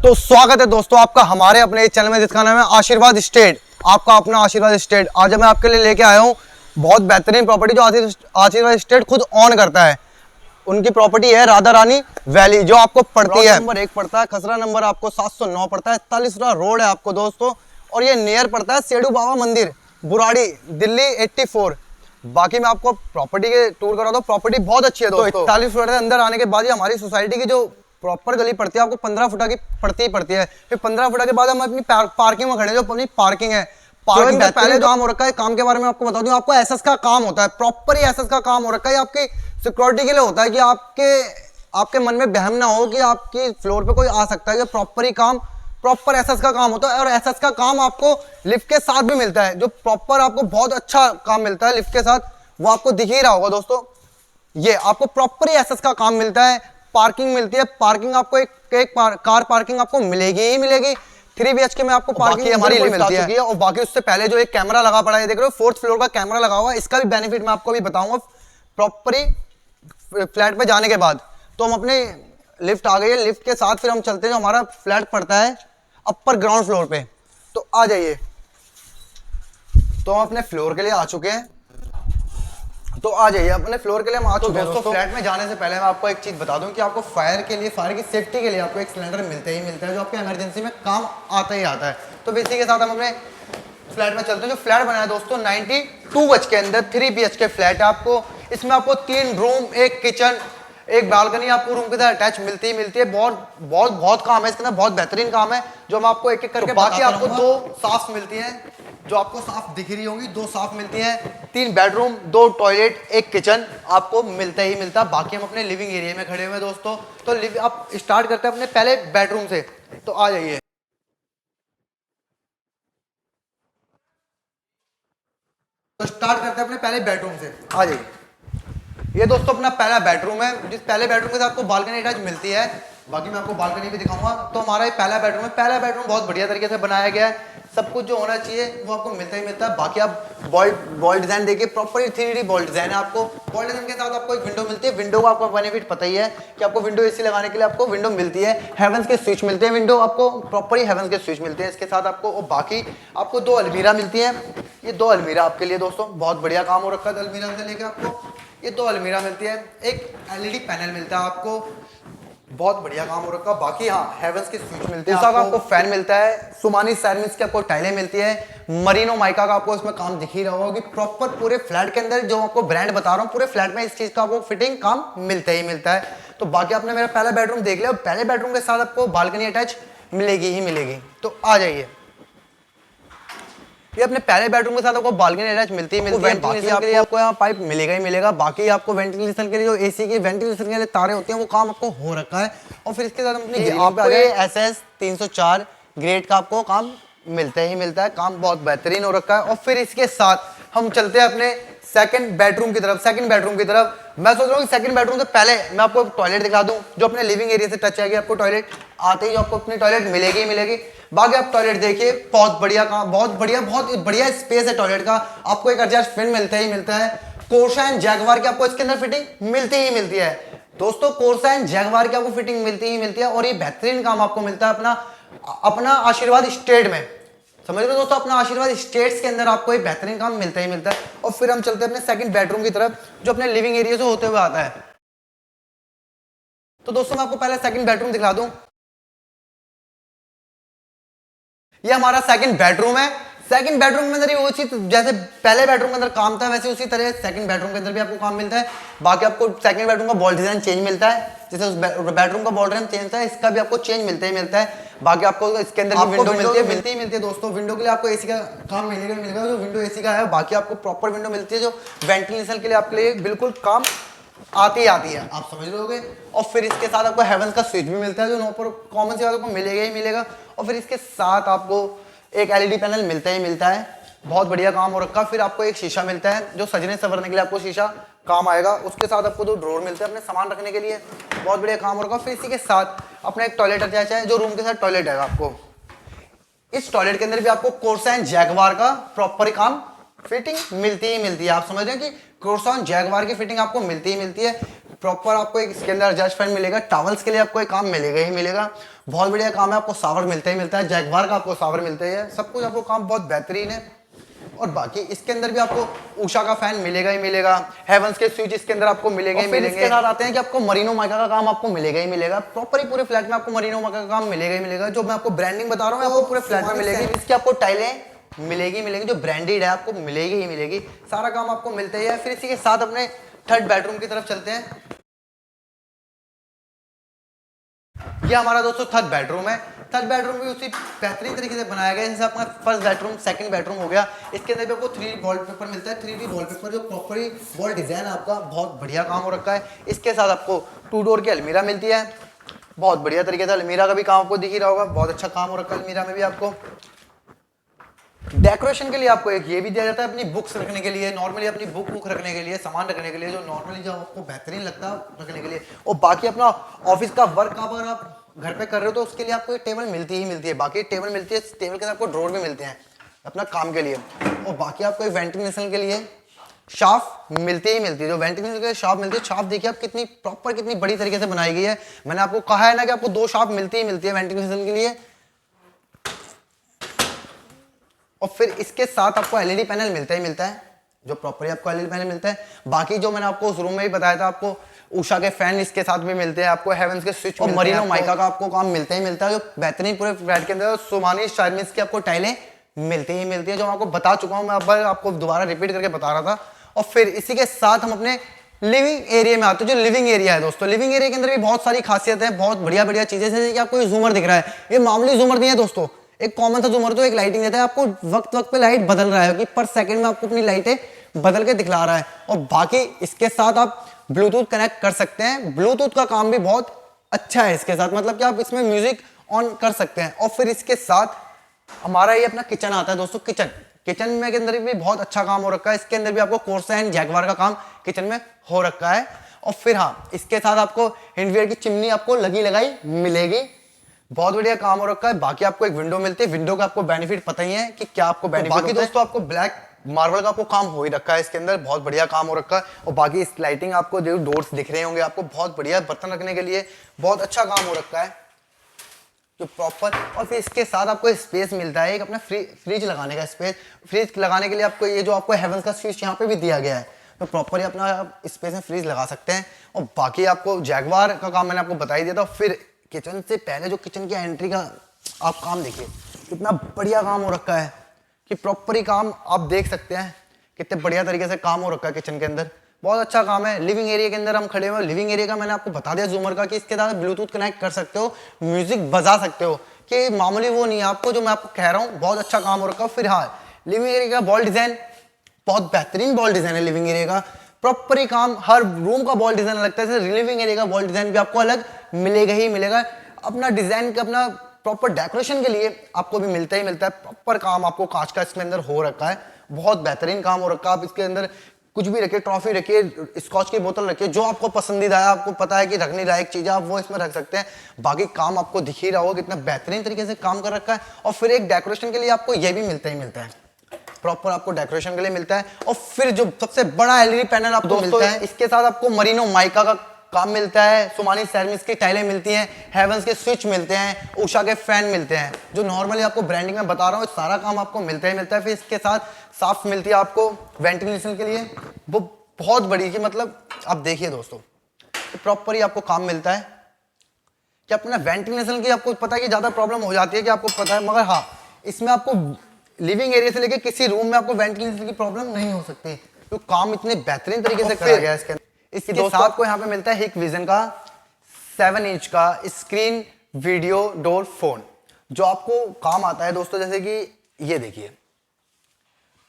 तो स्वागत है दोस्तों आपका हमारे अपने चैनल में जिसका नाम है आशीर्वाद स्टेट, आपका अपना आशीर्वाद स्टेट। आज मैं आपके लिए लेके आया हूँ बहुत बेहतरीन प्रॉपर्टी जो आशीर्वाद स्टेट खुद ऑन करता है। उनकी प्रॉपर्टी है राधा रानी वैली, जो आपको पड़ती है नंबर 1 पड़ता है, खसरा नंबर आपको 709 पड़ता है, 41वां रोड है आपको दोस्तों, और ये नियर पड़ता है सेडू बाबा मंदिर, बुराड़ी, दिल्ली 84। बाकी मैं आपको प्रॉपर्टी के टूर करा दूं। प्रॉपर्टी बहुत अच्छी है दोस्तों। 41 फ्लोर के अंदर आने के बाद ही हमारी सोसाइटी की जो प्रॉपर गली पड़ती है आपको 15 फुटा की पड़ती है। फिर 15 फुटा के बाद हम अपनी पार्किंग में खड़े हैं, जो अपनी पार्किंग है। पार्किंग में पहले काम हो रखा है। काम के बारे में आपको बता दूं, आपको एसएस का काम होता है, प्रॉपर ही एसएस का काम हो रखा है। आपकी सिक्योरिटी के लिए होता है कि आपके मन में बहम ना हो कि आपकी फ्लोर पे कोई आ सकता है। प्रॉपर ही काम, प्रॉपर एसएस का काम होता है। और एसएस का काम आपको लिफ्ट के साथ भी मिलता है, जो प्रॉपर आपको बहुत अच्छा काम मिलता है लिफ्ट के साथ, वो आपको दिख ही रहा होगा दोस्तों। ये आपको प्रॉपर ही एसएस का काम मिलता है। पार्किंग मिलती है, पार्किंग आपको एक कार पार्किंग आपको मिलेगी ही मिलेगी। 3 BHK में आपको पार्किंग हमारी मिलती है। और बाकी उससे पहले जो एक कैमरा लगा पड़ा है, देख रहे हो 4th फ्लोर का कैमरा लगा हुआ है। इसका भी बेनिफिट मैं आपको भी बताऊंगा प्रॉपर ही फ्लैट पे जाने के बाद। तो हम अपने लिफ्ट आ गई है, लिफ्ट के साथ फिर हम चलते हैं। जो हमारा फ्लैट पड़ता है अपर ग्राउंड फ्लोर पे, तो आ जाइए। तो हम अपने फ्लोर के लिए आ चुके हैं, तो आ जाइए अपने फ्लोर के लिए हम आ चुके हैं दोस्तों। फ्लैट में जाने से पहले मैं आपको एक चीज बता दूं कि आपको फायर की सेफ्टी के लिए आपको एक सिलेंडर मिलते ही मिलता है, जो आपके इमरजेंसी में काम आता ही आता है। तो इसी के साथ हम अपने फ्लैट में चलते हैं। जो फ्लैट बना है दोस्तों 92 गज के अंदर 3 BHK फ्लैट है आपको। इसमें आपको 3 रूम, एक किचन, एक बालकनी आपको रूम के साथ अटैच मिलती है। बहुत काम है इसके अंदर, बहुत बेहतरीन काम है, जो हम आपको एक एक करके। बाकी आपको 2 साफ मिलती हैं, जो आपको साफ दिख रही होंगी, 2 साफ मिलती हैं। 3 बेडरूम, 2 टॉयलेट, एक किचन आपको मिलता ही मिलता। बाकी हम अपने लिविंग एरिया में खड़े हुए हैं दोस्तों। तो आप स्टार्ट करते हैं अपने पहले बेडरूम से, तो आ जाइए। तो स्टार्ट करते हैं अपने पहले बेडरूम से, आ जाइए। ये दोस्तों अपना पहला बेडरूम है, जिस पहले बेडरूम के साथ आपको बालकनी अटैच मिलती है। बाकी मैं आपको बालकनी भी दिखाऊंगा। तो हमारा ये पहला बेडरूम है। पहला बेडरूम बहुत बढ़िया तरीके से बनाया गया है, सब कुछ जो होना चाहिए वो आपको मिलता ही मिलता है। बाकी आप बॉल डिजाइन देखिए, प्रॉपर 3D बॉल डिजाइन है। आपको बॉल डिजाइन के साथ आपको एक विंडो मिलती है। विंडो का आपको बेनिफिट पता ही है कि आपको विंडो एसी लगाने के लिए आपको विंडो मिलती है। हेवंस के स्विच मिलते हैं, विंडो आपको प्रॉपर ही हेवंस के स्विच मिलते हैं इसके साथ आपको। और बाकी आपको 2 अलमीरा मिलती है। ये 2 अलमीरा आपके लिए दोस्तों बहुत बढ़िया काम हो रखा है। अलमीरा से लेकर आपको ये 2 अलमीरा मिलती है। एक LED पैनल मिलता है आपको, बहुत बढ़िया काम हो रखा। बाकी हाँ, हेवंस के स्विच मिलते हैं आपको फैन मिलता है। सुमानी सैरमिक्स की आपको टाइलें मिलती है। मरीनो माइका का आपको इसमें काम दिख ही रहा होगा कि प्रॉपर पूरे फ्लैट के अंदर जो आपको ब्रांड बता रहा हूँ, पूरे फ्लैट में इस चीज का आपको फिटिंग काम मिलता ही मिलता है। तो बाकी आपने मेरा पहला बेडरूम देख लिया। पहले बेडरूम के साथ आपको बालकनी अटैच मिलेगी ही मिलेगी। तो आ जाइए, ये अपने पहले बेडरूम के साथ आपको बालकनी अटैच मिलती है। वेंटिलेशन के लिए आपको यहाँ पाइप मिलेगा ही मिलेगा। बाकी आपको वेंटिलेशन के लिए जो एसी की वेंटिलेशन के लिए तारे होते हैं वो काम आपको हो रखा है। और फिर इसके साथ अपनी आपको SS 304 ग्रेड का आपको काम मिलता ही मिलता है। काम बहुत बेहतरीन हो रखा है। और फिर इसके साथ हम चलते हैं अपने सेकंड बेडरूम की तरफ। मैं सोच रहा हूँ सेकंड बेडरूम से पहले मैं आपको टॉयलेट दिखा दूं, जो अपने लिविंग एरिया से टच आएगी। आपको टॉयलेट आते ही आपको अपनी टॉयलेट मिलेगी ही मिलेगी। बाकी आप टॉयलेट देखिए, बहुत बढ़िया स्पेस है टॉयलेट का। आपको एक एडजस्ट फैन मिलता ही मिलता है। कोर्सा एंड जैगवार की आपको इसके अंदर फिटिंग मिलती ही मिलती है दोस्तों। कोर्सा एंड जैगवार की आपको फिटिंग मिलती ही मिलती है। और ये बेहतरीन काम आपको मिलता है अपना आशीर्वाद स्टेट में। समझ रहे हो दोस्तों, अपना आशीर्वाद स्टेट्स के अंदर आपको एक बेहतरीन काम मिलता ही मिलता है। और फिर हम चलते हैं अपने सेकंड बेडरूम की तरफ, जो अपने लिविंग एरिया से होते हुए आता है। तो दोस्तों मैं आपको पहले सेकंड बेडरूम दिखा दूं। ये हमारा सेकंड बेडरूम है। सेकंड बेडरूम के अंदर ही उसी जैसे पहले बेडरूम के अंदर काम था, वैसे उसी तरह सेकंड बेडरूम के अंदर भी आपको काम मिलता है। बाकी आपको सेकंड बेडरूम का वॉल डिजाइन चेंज मिलता है, जैसे उस बेडरूम का वॉल डिजाइन चेंज था, इसका भी आपको चेंज मिलता ही मिलता है। बाकी आपको इसके अंदर भी विंडो मिलती है दोस्तों। विंडो के लिए आपको एसी का काम मिलेगा जो विंडो एसी का है। बाकी आपको प्रॉपर विंडो मिलती है, जो वेंटिलेशन के लिए आपके लिए बिल्कुल काम आती है, आप समझ लोगे। और फिर इसके साथ आपको हेवंस का स्विच भी मिलता है, जो ऊपर कॉमन सी बात आपको मिलेगा ही मिलेगा। और फिर इसके साथ आपको एक LED पैनल मिलता ही मिलता है, बहुत बढ़िया काम हो रखा। फिर आपको एक शीशा मिलता है, जो सजने संवरने के लिए आपको शीशा काम आएगा। उसके साथ आपको 2 ड्रॉर मिलते हैं अपने सामान रखने के लिए, बहुत बढ़िया काम हो रखा। फिर इसी के साथ अपना एक टॉयलेट अटैच है, जो रूम के साथ टॉयलेट है आपको। इस टॉयलेट के अंदर भी आपको कोर्सा एंड जैगवार का प्रॉपर काम फिटिंग मिलती ही मिलती है। आप समझ रहे हैं कि कोर्सा एंड जैगवार की फिटिंग आपको मिलती ही मिलती है। प्रॉपर आपको एक इसके अंदर एडजस्ट फैन मिलेगा, टॉवल्स के लिए आपको एक काम मिलेगा ही मिलेगा, बहुत बढ़िया काम है। आपको शावर मिलता ही मिलता है, जैगवार का आपको शावर मिलता ही है, सब कुछ आपको काम बहुत बेहतरीन है। और बाकी इसके अंदर भी आपको उषा का फैन मिलेगा ही मिलेगा, हेवंस के स्विच इसके अंदर आपको मिलेगा ही मिलेंगे। इसके साथ आते हैं कि आपको मरीनो माइका का काम आपको मिलेगा ही मिलेगा, प्रॉपर ही पूरे फ्लैट में आपको मरीनो माइका का काम मिलेगा ही मिलेगा। जो मैं आपको ब्रांडिंग बता रहा हूँ आपको पूरे फ्लैट में मिलेगी। इसकी आपको टाइलें मिलेगी मिलेगी, जो ब्रांडेड है आपको मिलेगी ही मिलेगी, सारा काम आपको मिलता ही है। फिर इसी के साथ अपने थर्ड बेडरूम की तरफ चलते हैं। ये हमारा दोस्तों थर्ड बेडरूम है। थर्ड बेडरूम भी उसी बेहतरीन तरीके से बनाया गया है जैसे अपना फर्स्ट बेडरूम सेकंड बेडरूम हो गया। इसके अंदर भी आपको 3D वॉलपेपर मिलता है, 3D वॉलपेपर जो प्रॉपरली वॉल डिजाइन आपका बहुत बढ़िया काम हो रखा है। इसके साथ आपको 2 डोर की अलमीरा मिलती है, बहुत बढ़िया तरीके से। अलमीरा का भी काम आपको दिख ही रहा होगा, बहुत अच्छा काम हो रखा है अलमीरा में भी। आपको डेकोरेशन के लिए आपको एक ये भी दिया जाता है अपनी बुक्स रखने के लिए, नॉर्मली अपनी बुक रखने के लिए, सामान रखने के लिए, जो नॉर्मली जो आपको बेहतरीन लगता है रखने के लिए। और बाकी अपना ऑफिस का वर्क अगर आप घर पे कर रहे हो तो उसके लिए आपको एक टेबल मिलती ही मिलती है। बाकी टेबल मिलती है, टेबल के साथ आपको ड्रॉर भी मिलते हैं अपना काम के लिए। और बाकी आपको वेंटिलेशन के लिए शाफ मिलती ही मिलती है, जो वेंटिलेशन के लिए शाफ मिलती है। शाफ देखिए आप कितनी प्रॉपर कितनी बड़ी तरीके से बनाई गई है। मैंने आपको कहा है ना कि आपको 2 शाफ मिलती ही मिलती है वेंटिलेशन के लिए। और फिर इसके साथ आपको एलईडी पैनल मिलता ही मिलता है, जो प्रॉपरली आपको एलईडी पैनल मिलता है। बाकी जो मैंने आपको उस रूम में ही बताया था, आपको उषा के फैन इसके साथ भी मिलते हैं, आपको हेवंस के स्विच और मरीनो माइका का आपको काम मिलता ही मिलता है, जो बेहतरीन पूरे फ्लैट के अंदर सोमानी शाइनिंग्स की आपको टाइलें मिलती ही मिलती है, जो मैं आपको बता चुका हूं। मैं अब आपको दोबारा रिपीट करके बता रहा था। और फिर इसी के साथ हम अपने लिविंग एरिया में आते हैं। जो लिविंग एरिया है दोस्तों, लिविंग एरिया के अंदर भी बहुत सारी खासियत है, बहुत बढ़िया बढ़िया चीजें। जैसे कि आपको ये जूमर दिख रहा है, ये मामूली जूमर नहीं है दोस्तों, एक कॉमन सा जूमर तो एक लाइटिंग देता है, आपको वक्त वक्त पे लाइट बदल रहा है कि पर सेकंड में आपको अपनी लाइटें बदल के दिखला रहा है। और बाकी इसके साथ आप ब्लूटूथ कनेक्ट कर सकते हैं, ब्लूटूथ का काम भी बहुत अच्छा है इसके साथ, मतलब कि आप इसमें म्यूजिक ऑन कर सकते हैं। और फिर इसके साथ हमारा ये अपना किचन आता है दोस्तों। किचन में के अंदर भी बहुत अच्छा काम हो रखा है। इसके अंदर भी आपको कोर्सा एंड जैगवार का काम किचन में हो रखा है। और फिर हाँ, इसके साथ आपको हिंडवेयर की चिमनी आपको लगी लगाई मिलेगी, बहुत बढ़िया काम हो रखा है। बाकी आपको एक विंडो मिलती है, विंडो का आपको बेनिफिट पता ही है कि क्या आपको बेनिफिट। बाकी दोस्तों आपको ब्लैक मार्बल का आपको काम हो ही रखा है इसके अंदर, बहुत बढ़िया काम हो रखा है। और बाकी इस लाइटिंग आपको जो डोर्स दिख रहे होंगे आपको, बहुत बढ़िया बर्तन रखने के लिए बहुत अच्छा काम हो रखा है जो प्रॉपर। और फिर इसके साथ आपको स्पेस मिलता है एक अपना फ्रिज लगाने का स्पेस। फ्रिज लगाने के लिए आपको ये जो आपको हेवंस का स्विच यहाँ पे भी दिया गया है, तो प्रॉपर ही अपना स्पेस में फ्रिज लगा सकते हैं। और बाकी आपको जैगवार का काम मैंने आपको बता ही दिया था। फिर किचन से पहले जो किचन की एंट्री का आप काम देखिए, कितना बढ़िया काम हो रखा है कि प्रॉपर ही काम आप देख सकते हैं कितने बढ़िया तरीके से काम हो रखा है किचन के अंदर, बहुत अच्छा काम है। लिविंग एरिया के अंदर हम खड़े हुए, लिविंग एरिया का मैंने आपको बता दिया जूमर का कि इसके साथ ब्लूटूथ कनेक्ट कर सकते हो, म्यूजिक बजा सकते हो, कि मामूली वो नहीं है आपको जो मैं आपको कह रहा हूँ, बहुत अच्छा काम हो रखा है। फिर हाँ, लिविंग एरिया का वॉल डिजाइन बहुत बेहतरीन वॉल डिजाइन है लिविंग एरिया का, प्रॉपर ही काम, हर रूम का वॉल डिजाइन लगता है। लिविंग एरिया का वॉल डिजाइन भी आपको अलग मिलेगा ही मिलेगा। अपना डिजाइन का अपना प्रॉपर डेकोरेशन के लिए आपको भी मिलता ही मिलता है। प्रॉपर काम आपको कांच का इसके अंदर हो रखा है, बहुत बेहतरीन काम हो रखा है। आप इसके अंदर कुछ भी रखिए, ट्रॉफी रखिए, स्कॉच की बोतल रखिए, जो आपको पसंदीदा है, आपको पता है कि रखने लायक चीज है, आप वो इसमें रख सकते हैं। बाकी काम आपको दिख ही रहा होगा कितना बेहतरीन तरीके से काम कर रखा है। और फिर एक डेकोरेशन के लिए आपको ये भी मिलता ही मिलता है, प्रॉपर आपको डेकोरेशन के लिए मिलता है। और फिर जो सबसे बड़ा एलईडी पैनल आपको मिलता है, इसके साथ आपको मरीनो माइका का काम मिलता है, सोमानी सेरामिक्स की टाइलें मिलती हैं, हेवंस के स्विच मिलते हैं, उषा के फैन मिलते हैं, जो नॉर्मली आपको ब्रांडिंग में बता रहा हूँ, सारा काम आपको मिलता ही मिलता है। फिर इसके साथ साफ मिलती है आपको वेंटिलेशन के लिए, वो बहुत बड़ी की, मतलब आप देखिए दोस्तों, प्रॉपर ही आपको काम मिलता है कि अपना वेंटिलेशन की आपको पता है कि ज्यादा प्रॉब्लम हो जाती है कि आपको पता है, मगर हाँ, इसमें आपको लिविंग एरिया से लेकर किसी रूम में आपको वेंटिलेशन की प्रॉब्लम नहीं हो सकती, तो काम इतने बेहतरीन तरीके से करा गया है इसके। इसके साथ आपको यहाँ पे मिलता है हिक विजन का 7 इंच का स्क्रीन वीडियो डोर फोन, जो आपको काम आता है दोस्तों। जैसे कि ये देखिए,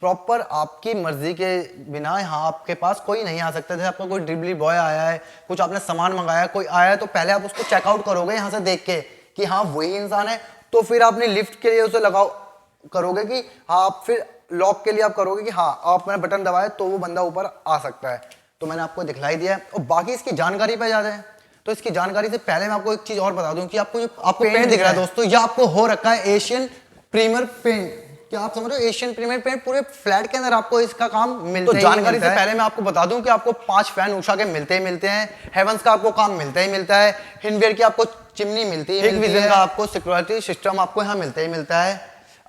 प्रॉपर आपकी मर्जी के बिना यहाँ आपके पास कोई नहीं आ सकता। जैसे आपका कोई डिलीवरी बॉय आया है, कुछ आपने सामान मंगाया, कोई आया है, तो पहले आप उसको चेकआउट करोगे यहाँ से देख के कि हाँ वही इंसान है, तो फिर आपने लिफ्ट के लिए उसे लगाओ करोगे कि हाँ, आप फिर लॉक के लिए आप करोगे कि हाँ आपने बटन दबाया तो वो बंदा ऊपर आ सकता है। तो मैंने आपको दिखलाई दिया है। और बाकी इसकी जानकारी पे जाते हैं, तो इसकी जानकारी से पहले मैं आपको एक चीज और बता दूं कि आपको जो आपको पेंट दिख रहा है दोस्तों, ये आपको हो रखा है एशियन प्रीमियर पेंट क्या आप समझ रहे हो, एशियन प्रीमियर पेंट पूरे फ्लैट के अंदर आपको इसका काम मिलता है। तो जानकारी से पहले मैं आपको बता दूं कि आपको 5 फैन उषा के मिलते ही मिलते हैं, हेवंस का आपको काम मिलता ही मिलता है, हिंडवेयर की आपको चिमनी मिलती है, विजन का आपको सिक्योरिटी सिस्टम आपको यहाँ मिलता ही मिलता है,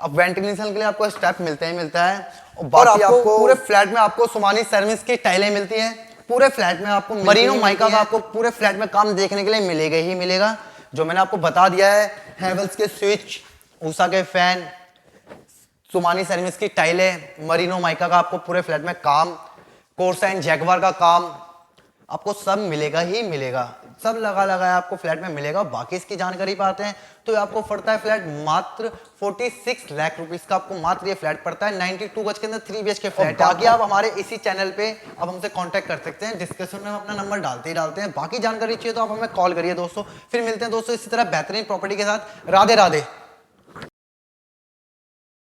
अब वेंटिलेशन के लिए आपको स्टेप मिलता ही मिलता है, और बाकी आपको पूरे फ्लैट में आपको सोमानी सर्विस की टाइलें मिलती हैं, पूरे फ्लैट में आपको मरीनो माइका का आपको पूरे फ्लैट में काम देखने के लिए मिलेगा ही मिलेगा, जो मैंने आपको बता दिया है। हेवल्स के स्विच, उषा के फैन, सोमानी सर्विस की टाइलें, मरीनो माइका का आपको पूरे फ्लैट में काम, कोर्साइन जैगवार का काम आपको सब मिलेगा ही मिलेगा, सब लगा लगाया आपको फ्लैट में मिलेगा। बाकी इसकी जानकारी पाते हैं तो आपको पड़ता है फ्लैट मात्र 46 लाख रुपीस का, आपको मात्र ये फ्लैट पड़ता है 92 गज के अंदर 3 BHK फ्लैट। बाकी आप हमारे इसी चैनल पे अब हमसे कांटेक्ट कर सकते हैं, डिस्क्रिप्शन में हम अपना नंबर डालते ही डालते हैं। बाकी जानकारी चाहिए तो आप हमें कॉल करिए दोस्तों। फिर मिलते हैं दोस्तों इसी तरह बेहतरीन प्रॉपर्टी के साथ। राधे राधे।